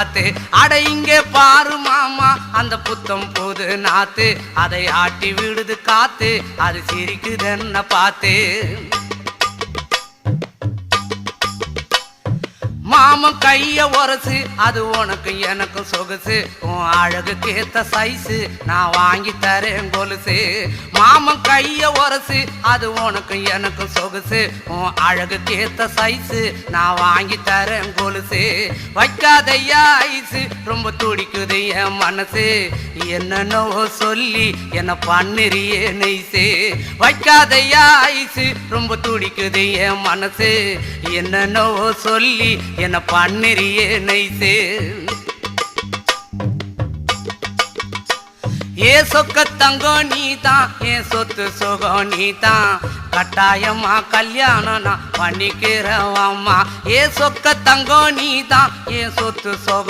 பார்த்து. அட இங்கே பாரு மாமா அந்த புத்தம் புது நாத்து, அதை ஆட்டி விடுது காத்து, அது சிரிக்குதுன்ன பார்த்து. மாமன் கைய உரசு, அது உனக்கு எனக்கும் சொகுசு, உன் அழகுக்கு ஏத்த சைஸு நான் வாங்கி தரேன் கொலுசு. மாமன் கைய உரசு, அது உனக்கு எனக்கும் சொகுசு, உன் அழகுக்கு ஏத்த சைஸு நான் வாங்கி தரேன் கொலுசு. வைக்காதையா ஐசு, ரொம்ப துடிக்குது என் மனசு, என்னன்னோ சொல்லி என்ன பண்ணுறியே நெய்சு. வைக்காதையா ஐசு, ரொம்ப துடிக்குது என் மனசு, என்னன்னோ சொல்லி என்ன பண்ணுறியே நைசே. ஏ சொக்க தங்கம் நீதான், என் சொத்து சுகம் நீதான், கட்டாயமா கல்யாணம் நான் பண்ணிக்கிறவாம்மா. ஏ சொக்க தங்கம் நீதான், என் சொத்து சுகம்